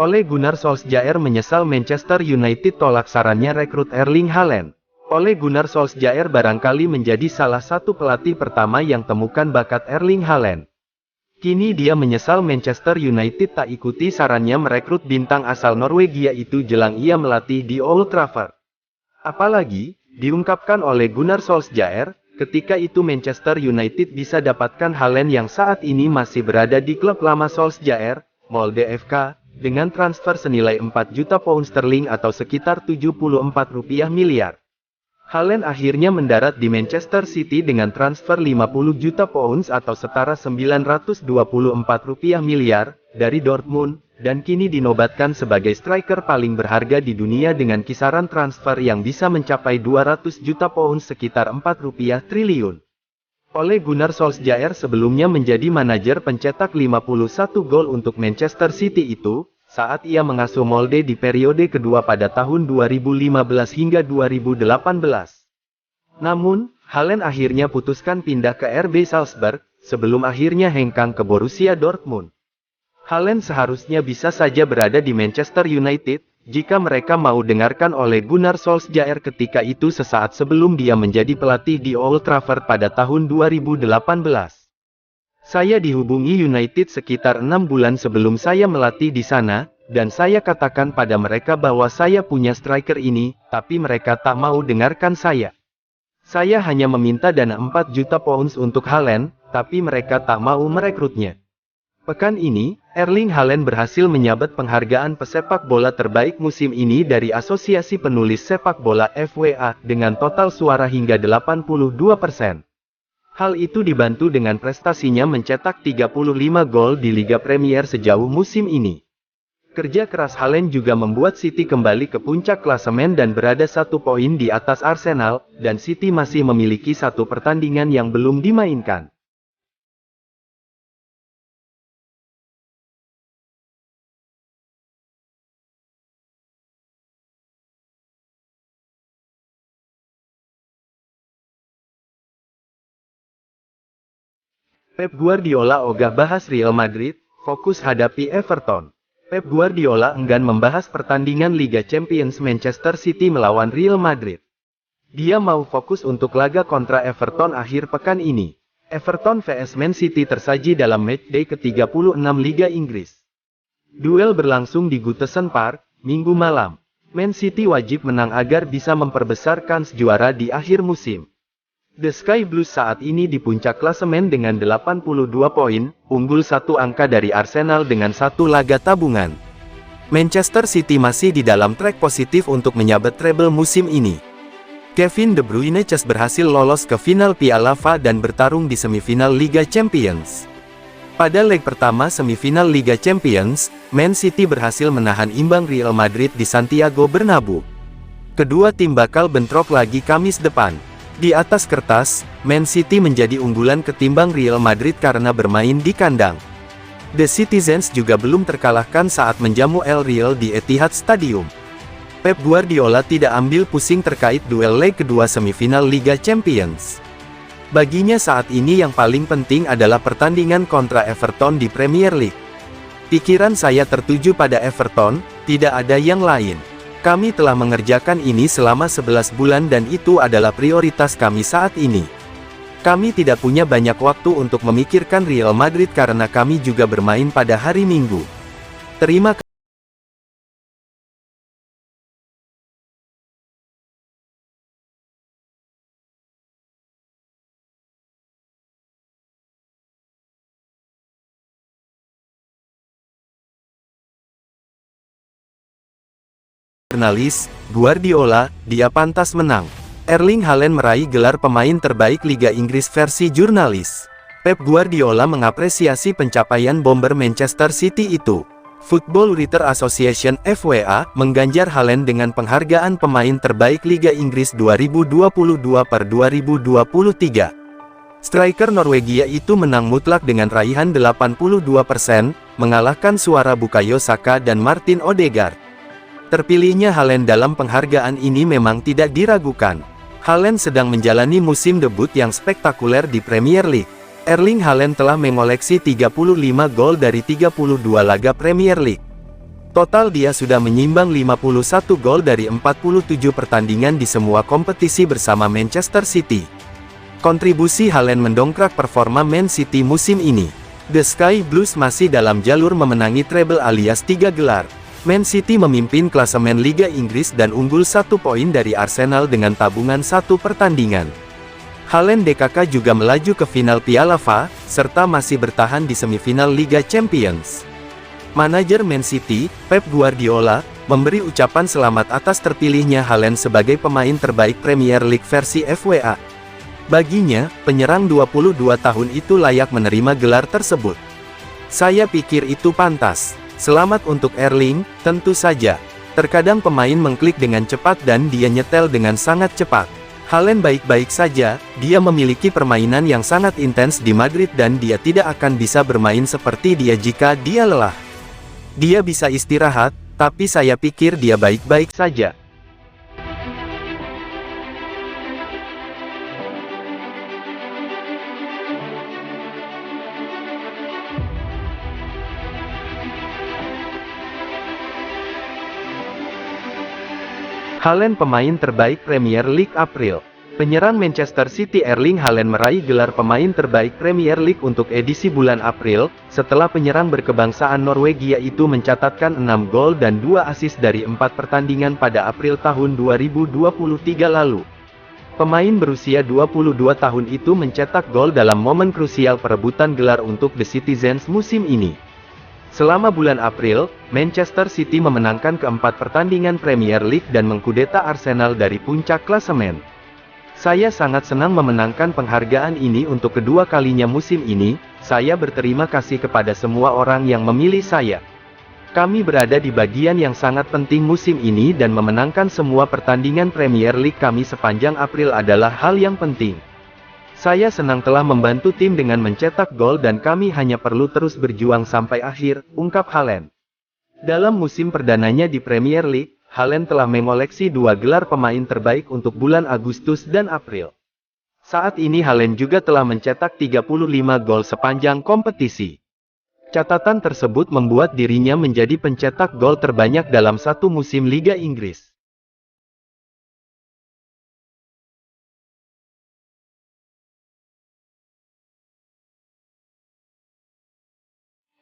Ole Gunnar Solskjaer menyesal Manchester United tolak sarannya rekrut Erling Haaland. Ole Gunnar Solskjaer barangkali menjadi salah satu pelatih pertama yang temukan bakat Erling Haaland. Kini dia menyesal Manchester United tak ikuti sarannya merekrut bintang asal Norwegia itu jelang ia melatih di Old Trafford. Apalagi, diungkapkan oleh Gunnar Solskjaer, ketika itu Manchester United bisa dapatkan Haaland yang saat ini masih berada di klub lama Solskjaer, Molde FK, dengan transfer senilai 4 juta pound sterling atau sekitar 74 rupiah miliar. Haaland akhirnya mendarat di Manchester City dengan transfer 50 juta pounds atau setara 924 rupiah miliar, dari Dortmund, dan kini dinobatkan sebagai striker paling berharga di dunia dengan kisaran transfer yang bisa mencapai 200 juta pounds sekitar 4 rupiah triliun. Ole Gunnar Solskjaer sebelumnya menjadi manajer pencetak 51 gol untuk Manchester City itu, saat ia mengasuh Molde di periode kedua pada tahun 2015 hingga 2018. Namun, Haaland akhirnya putuskan pindah ke RB Salzburg, sebelum akhirnya hengkang ke Borussia Dortmund. Haaland seharusnya bisa saja berada di Manchester United, jika mereka mau dengarkan oleh Gunnar Solskjaer ketika itu sesaat sebelum dia menjadi pelatih di Old Trafford pada tahun 2018. Saya dihubungi United sekitar 6 bulan sebelum saya melatih di sana, dan saya katakan pada mereka bahwa saya punya striker ini, tapi mereka tak mau dengarkan saya. Saya hanya meminta dana 4 juta pounds untuk Haaland, tapi mereka tak mau merekrutnya. Pekan ini, Erling Haaland berhasil menyabet penghargaan pesepak bola terbaik musim ini dari Asosiasi Penulis Sepak Bola FWA dengan total suara hingga 82%. Hal itu dibantu dengan prestasinya mencetak 35 gol di Liga Premier sejauh musim ini. Kerja keras Haaland juga membuat City kembali ke puncak klasemen dan berada 1 poin di atas Arsenal, dan City masih memiliki 1 pertandingan yang belum dimainkan. Pep Guardiola ogah bahas Real Madrid, fokus hadapi Everton. Pep Guardiola enggan membahas pertandingan Liga Champions Manchester City melawan Real Madrid. Dia mau fokus untuk laga kontra Everton akhir pekan ini. Everton vs Man City tersaji dalam matchday ke-36 Liga Inggris. Duel berlangsung di Goodison Park, Minggu malam. Man City wajib menang agar bisa memperbesar kans juara di akhir musim. The Sky Blues saat ini di puncak klasemen dengan 82 poin, unggul 1 angka dari Arsenal dengan 1 laga tabungan. Manchester City masih di dalam trek positif untuk menyabet treble musim ini. Kevin De Bruyne berhasil lolos ke final Piala FA dan bertarung di semifinal Liga Champions. Pada leg pertama semifinal Liga Champions, Man City berhasil menahan imbang Real Madrid di Santiago Bernabeu. Kedua tim bakal bentrok lagi Kamis depan. Di atas kertas, Man City menjadi unggulan ketimbang Real Madrid karena bermain di kandang. The Citizens juga belum terkalahkan saat menjamu El Real di Etihad Stadium. Pep Guardiola tidak ambil pusing terkait duel leg kedua semifinal Liga Champions. Baginya saat ini yang paling penting adalah pertandingan kontra Everton di Premier League. Pikiran saya tertuju pada Everton, tidak ada yang lain. Kami telah mengerjakan ini selama 11 bulan dan itu adalah prioritas kami saat ini. Kami tidak punya banyak waktu untuk memikirkan Real Madrid karena kami juga bermain pada hari Minggu. Terima kasih. Jurnalis, Guardiola, dia pantas menang. Erling Haaland meraih gelar pemain terbaik Liga Inggris versi jurnalis. Pep Guardiola mengapresiasi pencapaian bomber Manchester City itu. Football Writers Association (FWA) mengganjar Haaland dengan penghargaan pemain terbaik Liga Inggris 2022/2023. Striker Norwegia itu menang mutlak dengan raihan 82%, mengalahkan suara Bukayo Saka dan Martin Odegaard. Terpilihnya Haaland dalam penghargaan ini memang tidak diragukan. Haaland sedang menjalani musim debut yang spektakuler di Premier League. Erling Haaland telah mengoleksi 35 gol dari 32 laga Premier League. Total dia sudah menyimbang 51 gol dari 47 pertandingan di semua kompetisi bersama Manchester City. Kontribusi Haaland mendongkrak performa Man City musim ini. The Sky Blues masih dalam jalur memenangi treble alias 3 gelar. Man City memimpin klasemen Liga Inggris dan unggul 1 poin dari Arsenal dengan tabungan 1 pertandingan. Haaland DKK juga melaju ke final Piala FA, serta masih bertahan di semifinal Liga Champions. Manajer Man City, Pep Guardiola, memberi ucapan selamat atas terpilihnya Haaland sebagai pemain terbaik Premier League versi FWA. Baginya, penyerang 22 tahun itu layak menerima gelar tersebut. Saya pikir itu pantas. Selamat untuk Erling, tentu saja. Terkadang pemain mengklik dengan cepat dan dia nyetel dengan sangat cepat. Haaland baik-baik saja, dia memiliki permainan yang sangat intens di Madrid dan dia tidak akan bisa bermain seperti dia jika dia lelah. Dia bisa istirahat, tapi saya pikir dia baik-baik saja. Haaland pemain terbaik Premier League April. Penyerang Manchester City Erling Haaland meraih gelar pemain terbaik Premier League untuk edisi bulan April, setelah penyerang berkebangsaan Norwegia itu mencatatkan 6 gol dan 2 assist dari 4 pertandingan pada April tahun 2023 lalu. Pemain berusia 22 tahun itu mencetak gol dalam momen krusial perebutan gelar untuk The Citizens musim ini. Selama bulan April, Manchester City memenangkan keempat pertandingan Premier League dan mengkudeta Arsenal dari puncak klasemen. Saya sangat senang memenangkan penghargaan ini untuk kedua kalinya musim ini. Saya berterima kasih kepada semua orang yang memilih saya. Kami berada di bagian yang sangat penting musim ini dan memenangkan semua pertandingan Premier League kami sepanjang April adalah hal yang penting. Saya senang telah membantu tim dengan mencetak gol dan kami hanya perlu terus berjuang sampai akhir, ungkap Haaland. Dalam musim perdananya di Premier League, Haaland telah mengoleksi 2 gelar pemain terbaik untuk bulan Agustus dan April. Saat ini Haaland juga telah mencetak 35 gol sepanjang kompetisi. Catatan tersebut membuat dirinya menjadi pencetak gol terbanyak dalam satu musim Liga Inggris.